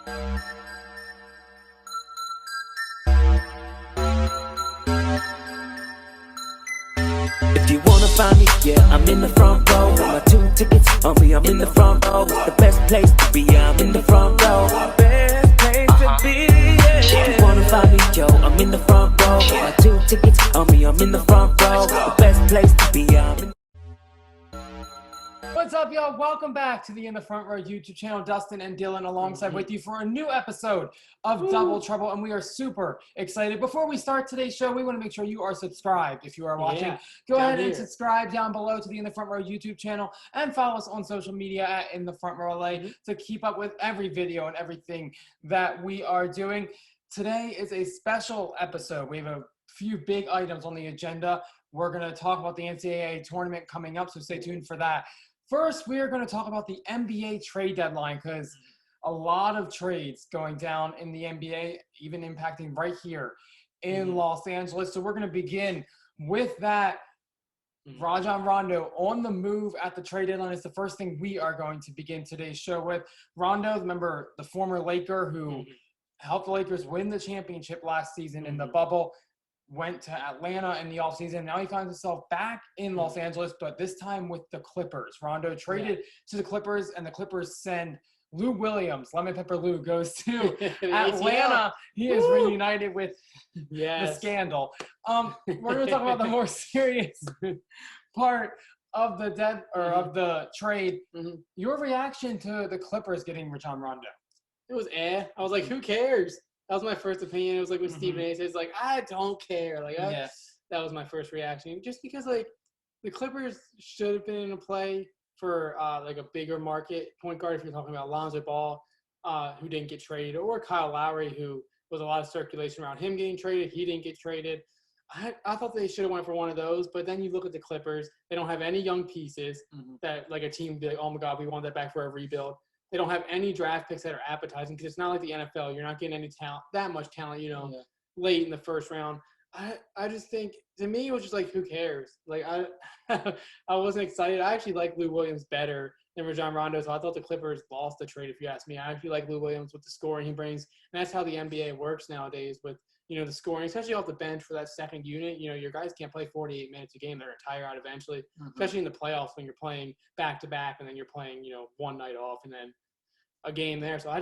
If you wanna find me, yeah, I'm in the front row. Got my 2 tickets on me, I'm in the front row. The best place to be, I'm in the front row. Best place to be, yeah. If you wanna find me, yo, I'm in the front row. Got my 2 tickets on me, I'm in the front row. The best place to be, I'm in. What's up, y'all? Welcome back to the In the Front Row YouTube channel. Dustin and Dylan alongside with you for a new episode of Double Trouble, and we are super excited. Before we start today's show, we want to make sure you are subscribed. If you are watching, go ahead and subscribe down below to the In the Front Row YouTube channel and follow us on social media at In the Front Row LA to keep up with every video and everything that we are doing. Today is a special episode. We have a few big items on the agenda. We're going to talk about the NCAA tournament coming up, so stay tuned for that. First, we are going to talk about the NBA trade deadline because a lot of trades going down in the NBA, even impacting right here in Los Angeles. So we're going to begin with that. Rajon Rondo on the move at the trade deadline is the first thing we are going to begin today's show with. Rondo, remember the former Laker who helped the Lakers win the championship last season in the bubble, went to Atlanta in the offseason. Now he finds himself back in Los Angeles, but this time with the Clippers. Rondo traded to the Clippers, and the Clippers send Lou Williams. Lemon Pepper Lou goes to Atlanta. He is reunited with the scandal. We're going to talk about the more serious part of the of the trade. Your reaction to the Clippers getting Rajon Rondo? It was I was like, who cares? That was my first opinion. It was like with Stephen A. says, like, I don't care. Like, that was my first reaction. Just because, like, the Clippers should have been in a play for, like, a bigger market point guard if you're talking about Lonzo Ball, who didn't get traded, or Kyle Lowry, who was a lot of circulation around him getting traded. He didn't get traded. I thought they should have went for one of those, but then you look at the Clippers. They don't have any young pieces that, like, a team would be like, oh, my God, we want that back for a rebuild. They don't have any draft picks that are appetizing because it's not like the NFL. You're not getting any talent, that much talent, late in the first round. I just think, to me, it was just like, who cares? Like, I wasn't excited. I actually like Lou Williams better than Rajon Rondo, so I thought the Clippers lost the trade, if you ask me. I actually like Lou Williams with the scoring he brings, and that's how the NBA works nowadays with, the scoring, especially off the bench for that second unit. Your guys can't play 48 minutes a game. They're going to tire out eventually, especially in the playoffs when you're playing back-to-back and then you're playing, one night off and then a game there. So I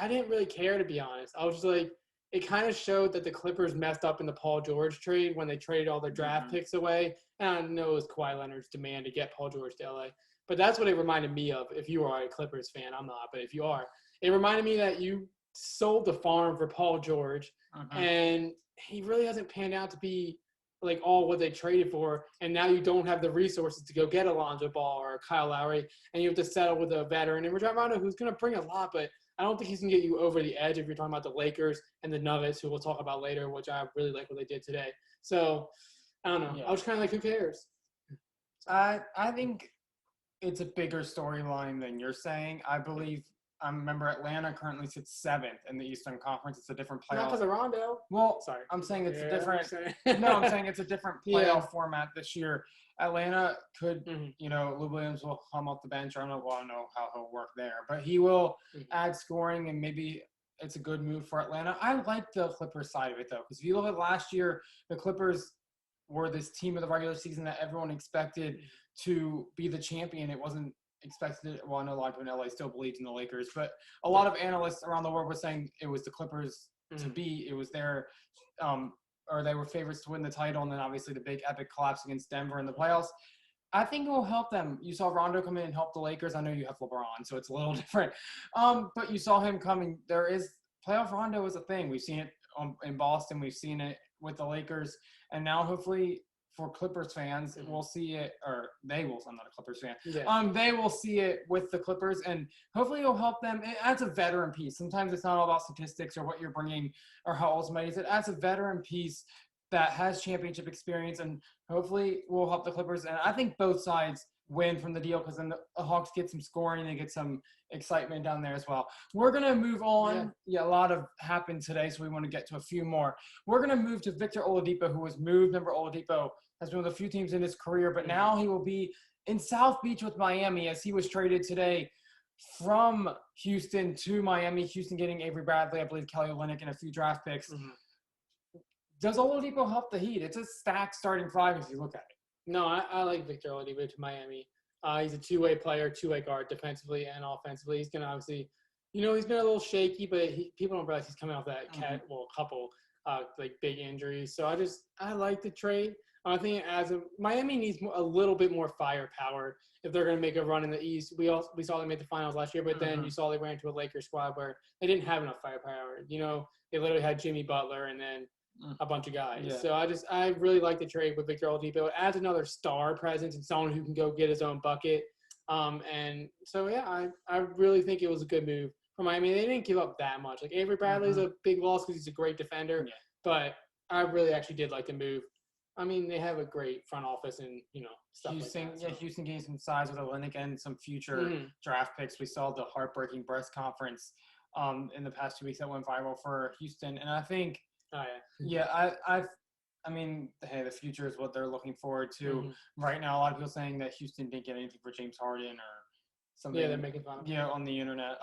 didn't really care, to be honest. I was just like, it kind of showed that the Clippers messed up in the Paul George trade when they traded all their draft picks away. And I know it was Kawhi Leonard's demand to get Paul George to LA. But that's what it reminded me of. If you are a Clippers fan, I'm not, but if you are, it reminded me that you sold the farm for Paul George, and he really hasn't panned out to be like all what they traded for, and now you don't have the resources to go get Alonzo Ball or Kyle Lowry, and you have to settle with a veteran and Rajon Rondo, who's going to bring a lot, but I don't think he's going to get you over the edge if you're talking about the Lakers and the Nuggets, who we'll talk about later, which I really like what they did today. So I don't know. I was kind of like, who cares? I think it's a bigger storyline than you're saying. I remember Atlanta currently sits 7th in the Eastern Conference. It's a different playoff. Not because of Rondo. Well, sorry. I'm saying it's a different – no, I'm saying it's a different playoff format this year. Atlanta could, Lou Williams will come off the bench. I don't know how he'll work there. But he will add scoring, and maybe it's a good move for Atlanta. I like the Clippers side of it, though, because if you look at last year, the Clippers were this team of the regular season that everyone expected to be the champion. It wasn't expected. Well, I know a lot of people in LA still believed in the Lakers, but a lot of analysts around the world were saying it was the Clippers to beat. It was their, or they were favorites to win the title, and then obviously the big epic collapse against Denver in the playoffs. I think it will help them. You saw Rondo come in and help the Lakers. I know you have LeBron, so it's a little different. But you saw him coming. There is playoff Rondo is a thing. We've seen it in Boston. We've seen it with the Lakers, and now hopefully for Clippers fans, we'll see it, or they will. I'm not a Clippers fan. They will see it with the Clippers, and hopefully it'll help them. It adds a veteran piece. Sometimes it's not all about statistics or what you're bringing or how old somebody is. It adds a veteran piece that has championship experience, and hopefully will help the Clippers. And I think both sides win from the deal because then the Hawks get some scoring and get some excitement down there as well. We're going to move on. A lot of happened today, so we want to get to a few more. We're going to move to Victor Oladipo, who was moved. Remember, Oladipo has been with a few teams in his career, but now he will be in South Beach with Miami as he was traded today from Houston to Miami. Houston getting Avery Bradley, I believe Kelly Olynyk, and a few draft picks. Does Oladipo help the Heat? It's a stacked starting five if you look at it. No, I like Victor Oladipo to Miami. He's a two-way player, two-way guard, defensively and offensively. He's going to obviously, he's been a little shaky, but people don't realize he's coming off that couple big injuries. So I like the trade. I think Miami needs a little bit more firepower if they're going to make a run in the East. We saw they made the finals last year, but then you saw they ran into a Lakers squad where they didn't have enough firepower. They literally had Jimmy Butler and then a bunch of guys. Yeah. So I really like the trade with Victor Oladipo. It adds another star presence and someone who can go get his own bucket. And so, I really think it was a good move for Miami. They didn't give up that much. Like Avery Bradley's a big loss because he's a great defender, but I really actually did like the move. I mean, they have a great front office and, stuff Houston, like that. So. Houston gained some size with Olynyk and some future draft picks. We saw the heartbreaking press conference in the past 2 weeks that went viral for Houston. And I think, I mean, hey, the future is what they're looking forward to. Right now, a lot of people saying that Houston didn't get anything for James Harden or something. Yeah, they're making fun of him. On the internet.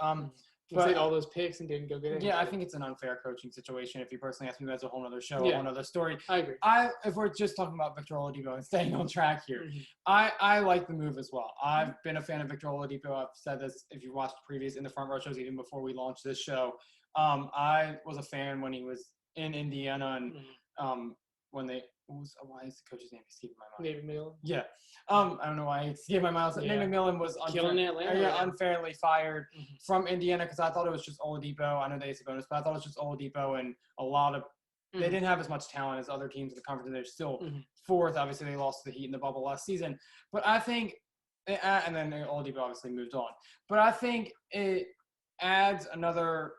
But all those picks and didn't go get it. Yeah, I think it's an unfair coaching situation. If you personally ask me, that's a whole other show, a whole other story. I agree. If we're just talking about Victor Oladipo and staying on track here, I like the move as well. I've been a fan of Victor Oladipo. I've said this if you watched previous In the Front Row shows, even before we launched this show. I was a fan when he was in Indiana and when they why is the coach's name escaping my mind? Nate McMillan. Yeah. I don't know why it's escaping my mind. Nate McMillan was unfairly fired from Indiana because I thought it was just Oladipo. I know they had Sabonis, but I thought it was just Oladipo and a lot of they didn't have as much talent as other teams in the conference. They're still fourth. Obviously, they lost to the Heat in the bubble last season. But I think and then Oladipo obviously moved on. But I think it adds another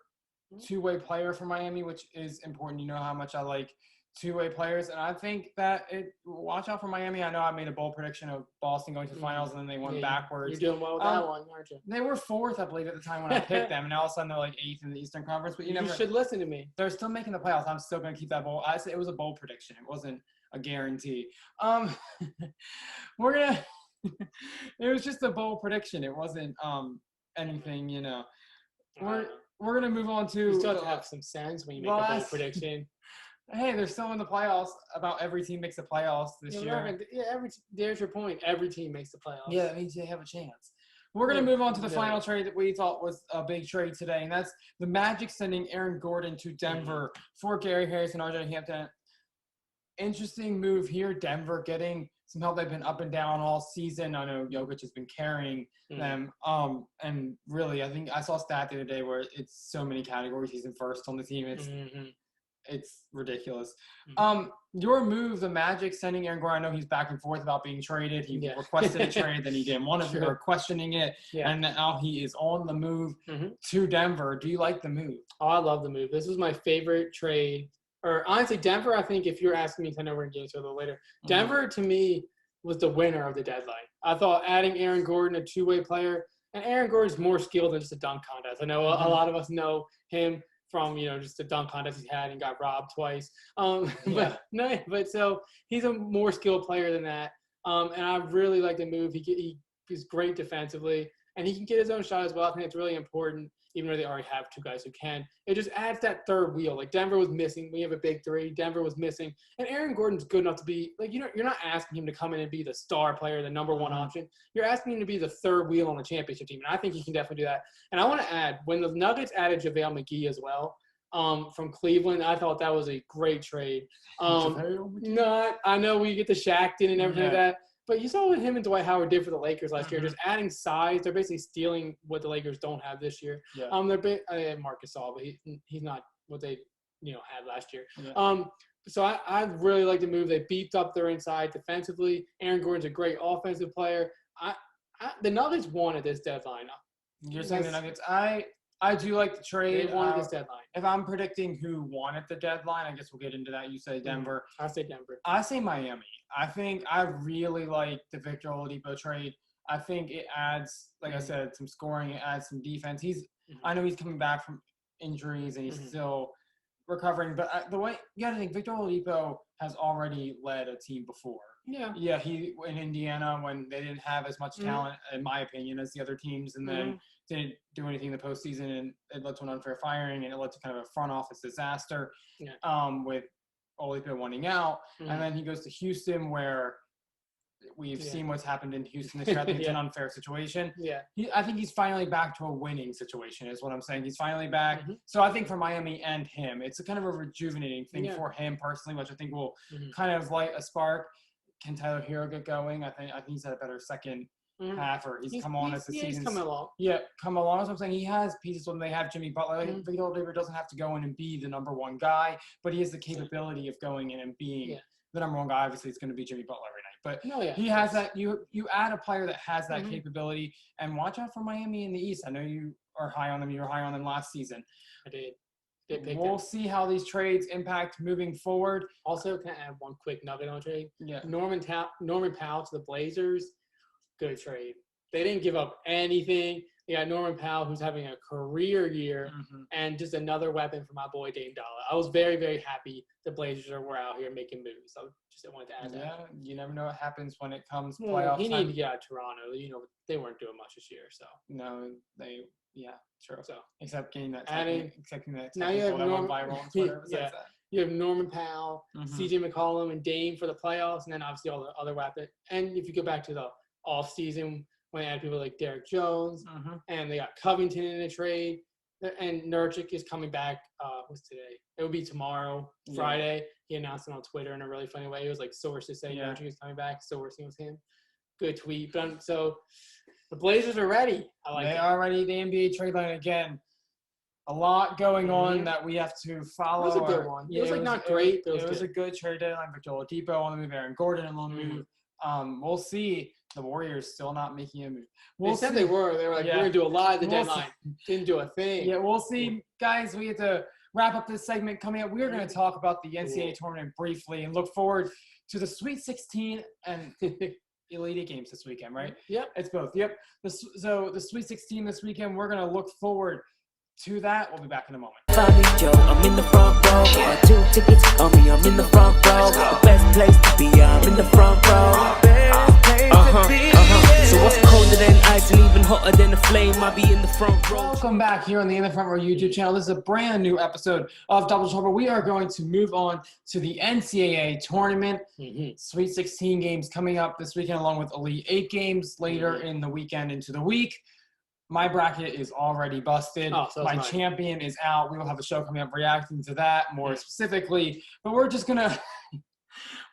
two-way player for Miami, which is important. You know how much I like two-way players, and I think that watch out for Miami. I know I made a bold prediction of Boston going to the finals, and then they went backwards. You're doing well with that one, aren't you? They were fourth, I believe, at the time when I picked them, and all of a sudden they're like eighth in the Eastern Conference. But you should listen to me. They're still making the playoffs. I'm still going to keep that bold. I said it was a bold prediction. It wasn't a guarantee. We're gonna. It was just a bold prediction. It wasn't anything. We're gonna move on to. You still have to have some sense when you make a bold prediction. Hey, they're still in the playoffs. About every team makes the playoffs this year. There's your point. Every team makes the playoffs. Yeah, that means they have a chance. We're going to move on to the final trade that we thought was a big trade today, and that's the Magic sending Aaron Gordon to Denver for Gary Harris and RJ Hampton. Interesting move here. Denver getting some help. They've been up and down all season. I know Jokic has been carrying them. And really, I think I saw a stat the other day where it's so many categories. He's in first on the team. It's ridiculous. Your move, the Magic sending Aaron Gordon, I know he's back and forth about being traded. He requested a trade, then he didn't want to. Or questioning it, and now he is on the move to Denver. Do you like the move? Oh, I love the move. This was my favorite trade. Or honestly, Denver, I think if you're asking me, I know we're going to get into it a little later. Denver, to me, was the winner of the deadline. I thought adding Aaron Gordon, a two-way player, and Aaron Gordon's more skilled than just a dunk contest. I know a lot of us know him from, just the dunk contest he had and got robbed twice. But so he's a more skilled player than that. And I really like the move. He's great defensively, and he can get his own shot as well. I think it's really important, even though they already have two guys who can. It just adds that third wheel. Like Denver was missing. We have a big three. Denver was missing. And Aaron Gordon's good enough to be, you're not asking him to come in and be the star player, the number one option. You're asking him to be the third wheel on the championship team. And I think he can definitely do that. And I want to add, when the Nuggets added JaVale McGee as well from Cleveland, I thought that was a great trade. I know we get the Shaq in and everything like that. But you saw what him and Dwight Howard did for the Lakers last year, just adding size. They're basically stealing what the Lakers don't have this year. They have Marcus All, but he's not what they had last year. So I really like the move. They beefed up their inside defensively. Aaron Gordon's a great offensive player. The Nuggets wanted this deadline. You're saying the Nuggets? I do like the trade. They wanted this deadline. If I'm predicting who won at the deadline, I guess we'll get into that. You say Denver. I say Denver. I say Miami. I think I really like the Victor Oladipo trade. I think it adds, like I said, some scoring. It adds some defense. I know he's coming back from injuries and he's still recovering. But the way you got to think, Victor Oladipo has already led a team before. Yeah, he in Indiana when they didn't have as much talent, in my opinion, as the other teams, and then didn't do anything in the postseason, and it led to an unfair firing, and it led to kind of a front office disaster. With Oladipo wanting out, and then he goes to Houston where we've seen what's happened in Houston this year. I think it's an unfair situation. I think he's finally back to a winning situation is what I'm saying. He's finally back. So I think for Miami and him, it's a kind of a rejuvenating thing for him personally, which I think will kind of light a spark. Can Tyler Hero get going? I think he's had a better second half, or he's come on as the season's coming along. Come along. That's what I'm saying. He has pieces when they have Jimmy Butler. Like, Victor Oladipo doesn't have to go in and be the number one guy, but he has the capability of going in and being the number one guy. Obviously, it's going to be Jimmy Butler every night, but he has that. You add a player that has that capability, and watch out for Miami in the East. I know you are high on them. You were high on them last season. I did. We'll see how these trades impact moving forward. Also, can I add one quick nugget on trade? Norman Powell to the Blazers, good trade. They didn't give up anything. They got Norman Powell, who's having a career year, and just another weapon for my boy Dame Dollar. I was very, very happy the Blazers were out here making moves. So just wanted to add that. Yeah, you never know what happens when it comes playoff He time. needed to get out of Toronto. They weren't doing much this year. So no, true. So except getting that, now you have Norman viral on Twitter. You have Norman Powell, CJ McCollum, and Dame for the playoffs, and then obviously all the other weapons. And if you go back to the off season when they had people like Derek Jones, and they got Covington in a trade, and Nurkic is coming back. What's today? It will be tomorrow, Friday. He announced it on Twitter in a really funny way. It was like sources say Nurkic is coming back. Sourcing was him. Good tweet. But so the Blazers are ready. They are ready. The NBA trade line again. A lot going on that we have to follow. It was a good one. It was not great. It was a good trade deadline. Victor Oladipo on the move. Aaron Gordon on the move. We'll see. The Warriors still not making a move. They said they were. They were like, we're going to do a lot at the deadline. Didn't do a thing. Yeah, we'll see. Guys, we get to wrap up this segment coming up. We are going to talk about the NCAA tournament briefly and look forward to the Sweet 16 and Elite Eight games this weekend, right? Yep. It's both. Yep. So the Sweet 16 this weekend, we're going to look forward to that. We'll be back in a moment. I'm in the front row. 2 tickets on me. I'm in the front row. The best place to be. I'm in the front row. So what's colder than ice and even hotter than a flame? I'll be in the front row. Welcome back here on the In the Front Row YouTube channel. This is a brand new episode of Double Trouble. We are going to move on to the NCAA tournament. Sweet 16 games coming up this weekend, along with Elite 8 games later in the weekend into the week. My bracket is already busted. My champion is out. We will have a show coming up reacting to that more specifically. But we're just gonna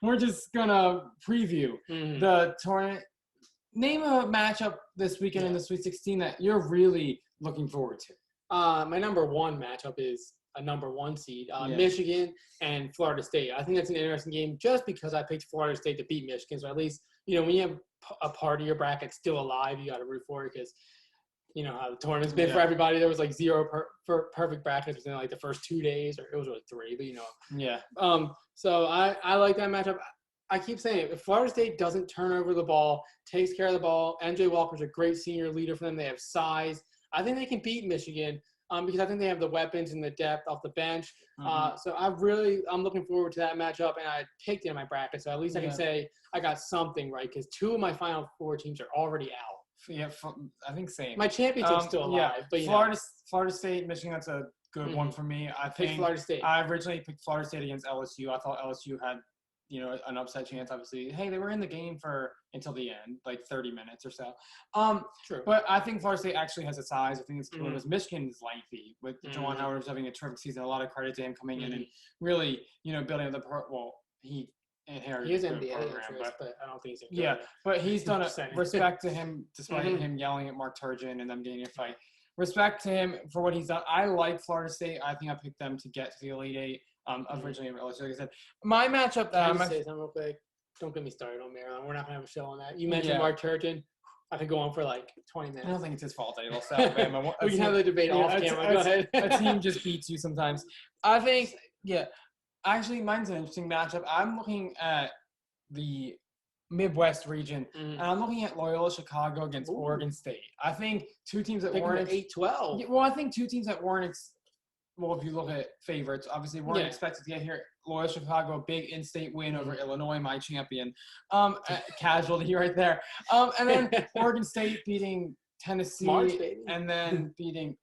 preview the tournament. Name a matchup this weekend in the Sweet 16 that you're really looking forward to. My number one matchup is a number one seed, Michigan and Florida State. I think that's an interesting game just because I picked Florida State to beat Michigan. So at least, when you have a part of your bracket still alive, you got to root for it because you know how the tournament's been for everybody. There was like zero perfect brackets within like the first 2 days, or it was really 3, but So I like that matchup. I keep saying it. If Florida State doesn't turn over the ball, takes care of the ball, MJ Walker's a great senior leader for them. They have size. I think they can beat Michigan because I think they have the weapons and the depth off the bench. So I'm looking forward to that matchup, and I picked it in my bracket. So at least I can say I got something right because 2 of my Final 4 teams are already out. Yeah, I think same. My championship's still alive. But Florida State, Michigan, that's a good one for me. I picked Florida State. I originally picked Florida State against LSU. I thought LSU had an upset chance, obviously. Hey, they were in the game until the end, like 30 minutes or so. True. But I think Florida State actually has a size. I think it's because Michigan is lengthy with Juwan Howard having a terrific season. A lot of credit to him coming in and really, building up he inherited his the NBA program, but I don't think he's but he's done respect to him despite him yelling at Mark Turgeon and them getting a fight. Respect to him for what he's done. I like Florida State. I think I picked them to get to the Elite Eight. Originally, like I said, my matchup. Can I say something real quick? Don't get me started on Maryland. We're not gonna have a show on that. You mentioned Mark Turgeon. I could go on for like 20 minutes. I don't think it's his fault that he lost Alabama. We can have the debate off camera. Go ahead. A team just beats you sometimes. I think, actually, mine's an interesting matchup. I'm looking at the Midwest region, and I'm looking at Loyola Chicago against Oregon State. I think 2 teams that weren't 8-12. Well, I think 2 teams that weren't well, if you look at favorites, obviously weren't expected to get here. Loyola Chicago, a big in-state win over Illinois, my champion. Casualty right there. And then Oregon State beating Tennessee, March, baby. and then beating.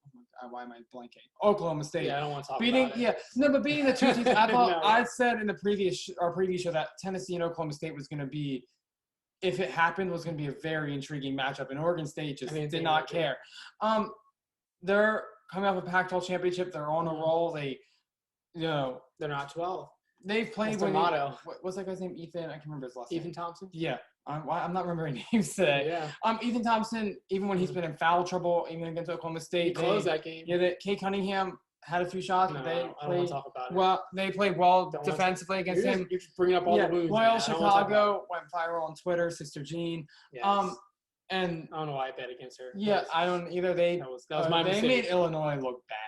Why am I blanking? Oklahoma State. Yeah, I don't want to talk beating, about it. but beating the two teams. I thought No. I said in the preview show that Tennessee and Oklahoma State was going to be, if it happened, was going to be a very intriguing matchup. And Oregon State just did not care. They're coming off a Pac-12 championship. They're on a roll. They're not 12. They've played. That's their motto. What's that guy's name? Ethan. I can't remember his last name. Ethan Thompson. Yeah. I'm not remembering names today. Yeah. Ethan Thompson, even when he's been in foul trouble, even against Oklahoma State, he closed that game. Yeah, Kate Cunningham had a few shots, but I don't want to talk about it. Well, they played well defensively against him. You're just bringing up all the wounds. Loyola Chicago went viral on Twitter. Sister Jean. Yes. And I don't know why I bet against her. Yeah, I don't either. That was my mistake. They made Illinois look bad.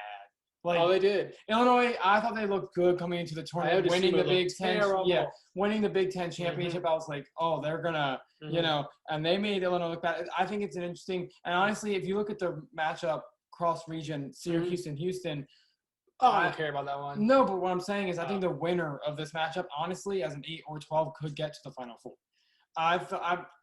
They did. Illinois, I thought they looked good coming into the tournament, winning the Big Ten. Yeah, winning the Big Ten championship. I was like, oh, they're gonna, and they made Illinois look bad. I think it's an interesting. And honestly, if you look at the matchup cross region, Syracuse and Houston. I don't care about that one. No, but what I'm saying is, I think the winner of this matchup, honestly, as an 8 or 12, could get to the Final Four. I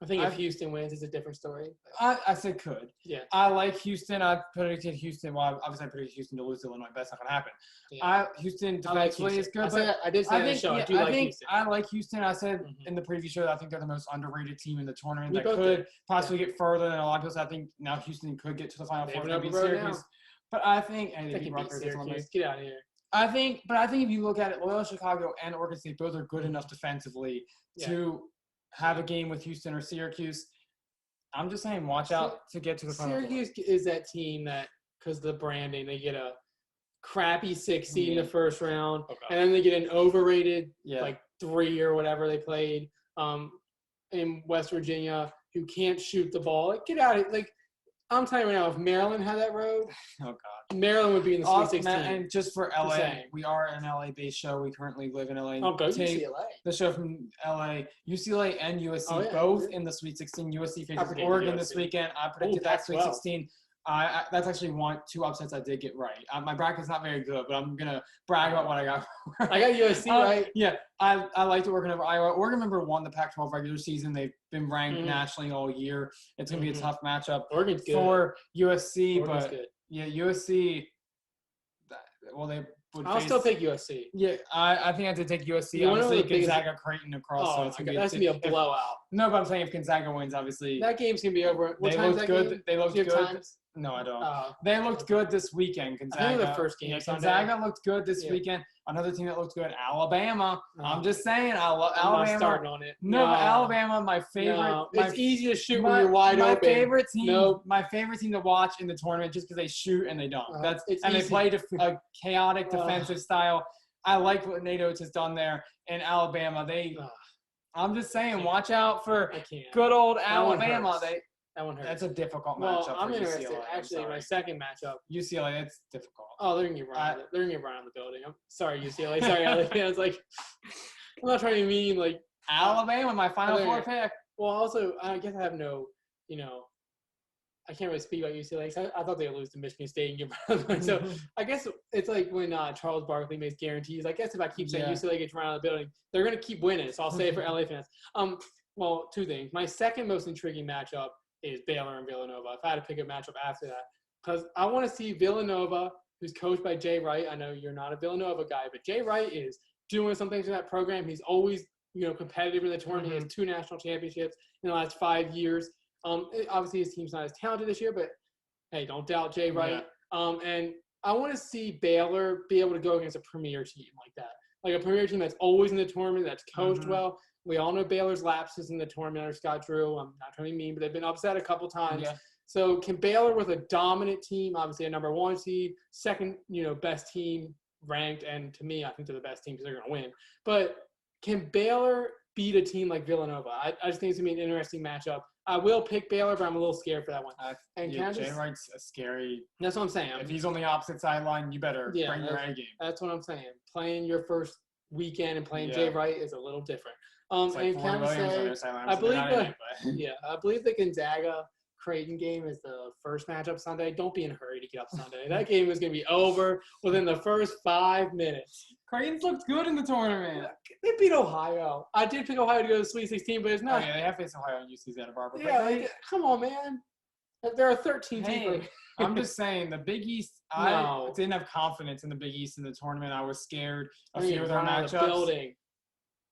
think if Houston wins, it's a different story. I said could. Yeah. I like Houston. I predicted Houston. Well, obviously I predicted Houston to lose to Illinois, but that's not going to happen. Yeah. Houston defensively is good. I did say on the show, I do like Houston. I like Houston. I said in the previous show that I think they're the most underrated team in the tournament that could possibly get further than a lot of people. I think now Houston could get to the Final Four. Beat Syracuse. But I think they can beat Syracuse. Get out of here. I think if you look at it, Loyola Chicago and Oregon State both are good enough defensively to have a game with Houston or Syracuse. I'm just saying, watch out to get to the Final Four. Syracuse is that team that, because of the branding, they get a crappy 6 seed in the first round, and then they get an overrated 3 or whatever they played in West Virginia who can't shoot the ball. Get out of it. I'm telling you right now, if Maryland had that road, Maryland would be in the Sweet 16. And just for LA, we are an LA-based show. We currently live in LA. Go UCLA. The show from LA, UCLA and USC both in the Sweet 16. USC faces Oregon this weekend. I predicted that Sweet 16. That's actually two upsets I did get right. My bracket's not very good, but I'm gonna brag about what I got. I got USC right. Yeah, I liked Oregon over Iowa. Oregon, remember, won the Pac-12 regular season. They've been ranked nationally all year. It's gonna be a tough matchup for USC, but USC. Well, they would. I'll still take USC. Yeah, I think I did take USC. Obviously, Gonzaga, Creighton across. So that's gonna be a blowout. No, but I'm saying if Gonzaga wins, obviously that game's gonna be over. What time is that game? They looked good. Times? No, I don't. They looked good this weekend. Gonzaga. I think the first game. Gonzaga looked good this weekend. Another team that looked good, Alabama. I'm just saying, Alabama. I'm not starting on it. No, Alabama, my favorite. No. It's easy to shoot when you're wide open. Favorite team. My favorite team to watch in the tournament, just because they shoot and they dunk. They play a chaotic defensive style. I like what Nate Oates has done there in Alabama. I'm just saying, watch out for good old Alabama. That one hurts. That's a difficult matchup. Well, I'm interested. UCLA. Actually, my second matchup. UCLA, it's difficult. Oh, they're gonna get run. They're gonna get run on the building. I'm sorry, UCLA. Sorry, I was like, I'm not trying to mean like Alabama, my Final Four pick. Well, also, I guess I have no, I can't really speak about UCLA. I thought they would lose to Michigan State and get run. So I guess it's like when Charles Barkley makes guarantees. I guess if I keep saying UCLA gets run out of the building, they're gonna keep winning. So I'll say it for LA fans. Well, two things. My second most intriguing matchup is Baylor and Villanova. If I had to pick a matchup after that, because I want to see Villanova, who's coached by Jay Wright. I know you're not a Villanova guy, but Jay Wright is doing some things in that program. He's always, competitive in the tournament. He has 2 national championships in the last 5 years. Obviously his team's not as talented this year, but hey, don't doubt Jay Wright. And I want to see Baylor be able to go against a premier team like that, like a premier team that's always in the tournament, that's coached well. We all know Baylor's lapses in the tournament under Scott Drew. I'm not trying to be mean, but they've been upset a couple times. Yeah. So can Baylor, with a dominant team, obviously a number 1 seed, second, best team ranked, and to me, I think they're the best team because they're going to win. But can Baylor beat a team like Villanova? I just think it's going to be an interesting matchup. I will pick Baylor, but I'm a little scared for that one. Jay Wright's a scary. That's what I'm saying. If he's on the opposite sideline, you better bring your A game. That's what I'm saying. Playing your first weekend and playing Jay Wright is a little different. It's like and can I say, I believe the Gonzaga Creighton game as the first matchup Sunday, don't be in a hurry to get up Sunday. That game is going to be over within the first 5 minutes. Creighton's looked good in the tournament. They beat Ohio. I did pick Ohio to go to the Sweet 16, but it's Oh, not. yeah, they have faced Ohio and UC Santa Barbara. Yeah, like, come on, man. There are 13 teams. Hey, I'm just saying, the Big East, I didn't have confidence in the Big East in the tournament. I was scared of a few of their matchups.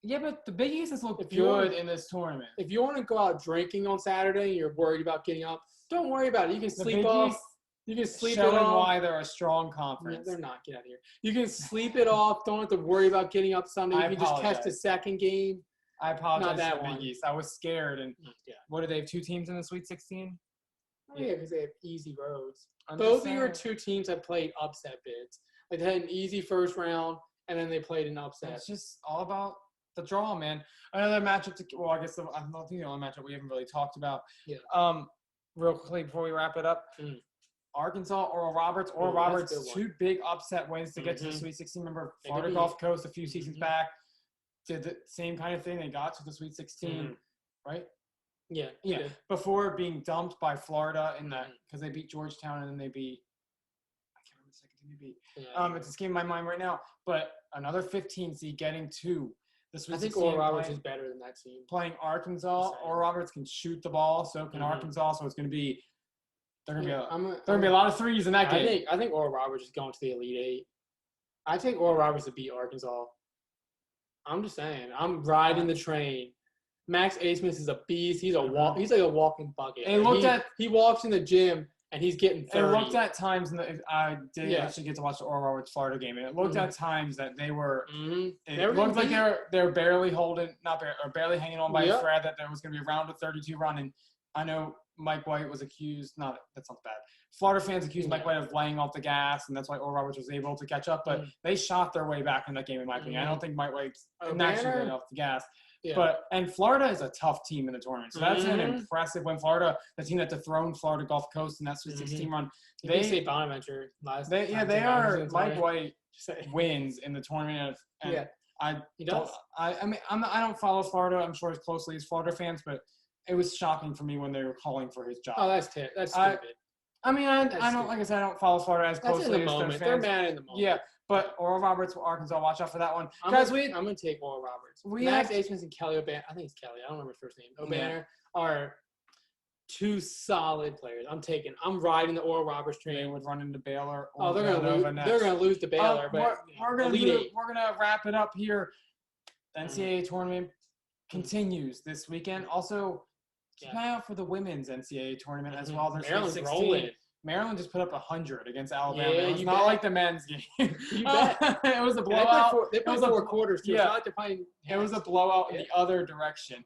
Yeah, but the Big East has looked good in this tournament. If you want to go out drinking on Saturday and you're worried about getting up, don't worry about it. You can sleep off. You can sleep it off. Showing why they're a strong conference. Yeah, they're not. Get out of here. You can sleep it off. Don't have to worry about getting up Sunday. You can just catch the second game. I apologize Not for the Big East. I was scared. And what do they have, 2 teams in the Sweet 16? Oh, yeah, because they have easy roads. Both of your 2 teams have played upset bids. Like they had an easy first round, and then they played an upset. It's just all about the draw, man. Another matchup I guess I don't think the only matchup we haven't really talked about. Yeah. Real quickly before we wrap it up, Arkansas, Oral Roberts. Oral Roberts, 2 big upset wins to get to the Sweet 16. Remember, Florida Gulf Coast a few seasons back did the same kind of thing. They got to the Sweet 16, right? Yeah. Before being dumped by Florida in that, because they beat Georgetown and then they beat. I can't remember the second team they beat. Yeah. It's escaping my mind right now. But another 15 seed getting to the Sweet 16. I think Oral Roberts is better than that team. Playing Arkansas, Oral Roberts can shoot the ball, so can Arkansas. So it's going to be. They're going to be a lot of threes in that game. I think Oral Roberts is going to the Elite 8. I take Oral Roberts to beat Arkansas. I'm just saying. I'm riding the train. Max Asmus is a beast. He's like a walking bucket. And he walks in the gym and he's getting 30. It looked at times I did actually get to watch the Oral Roberts Florida game, and it looked at times that they were. It looked like they were barely barely hanging on by a thread. That there was going to be a round of 32 run, and I know Mike White was accused. That's not bad. Florida fans accused Mike White of laying off the gas, and that's why Oral Roberts was able to catch up. But they shot their way back in that game, in my opinion. I don't think Mike White's naturally laying off the gas. Yeah. And Florida is a tough team in the tournament. So that's an impressive win. Florida, the team that dethroned Florida Gulf Coast in that Sweet 16 run. They say Bonaventure last. They are. Mike White wins in the tournament. He does. I don't follow Florida. I'm sure as closely as Florida fans, but it was shocking for me when they were calling for his job. Oh, that's stupid. I don't. Like I said, I don't follow Florida as closely as the moment. They're mad in the moment. Yeah. But Oral Roberts, Arkansas, watch out for that one. I'm going to take Oral Roberts. Max Asmus and Kelly O'Banner, I think it's Kelly. I don't remember his first name. O'Banner are 2 solid players. I'm riding the Oral Roberts train. They would run into Baylor. They're going to lose to Baylor. But we're going to wrap it up here. The NCAA tournament continues this weekend. Also, keep an eye out for the women's NCAA tournament as well. There's Maryland's rolling. Maryland just put up 100 against Alabama. Yeah, it's not like the men's game. You bet. It was a blowout. They played 4 quarters, too. Yeah. It's not like it was a blowout in the other direction.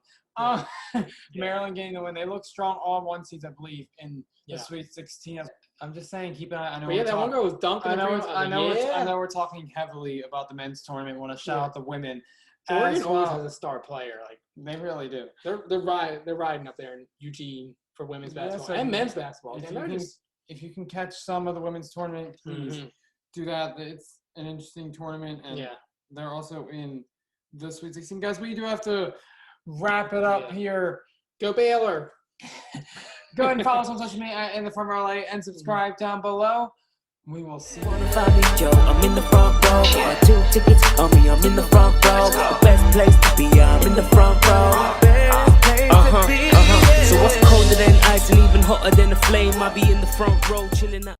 Maryland getting the win. They look strong all 1 seeds, I believe, in the Sweet 16. I'm just saying, keep an eye. I know. That one girl was dunking. I know we're talking heavily about the men's tournament. I want to shout out the women. Oregon always has a star player. Like they really do. They're riding up there in Eugene for women's basketball and men's basketball. If you can catch some of the women's tournament, please do that. It's an interesting tournament, and they're also in the Sweet 16. Guys, we do have to wrap it up here. Go Baylor! Go ahead and follow us on social media in the Front Row LA and subscribe down below. We will see you. Wanna find me, Joe? I'm in the front row. 2 tickets on me, I'm in the front row. The best place to be, I'm in the front row. Best place to be. So what's colder than ice and even hotter than a flame? I'll be in the front row chilling out.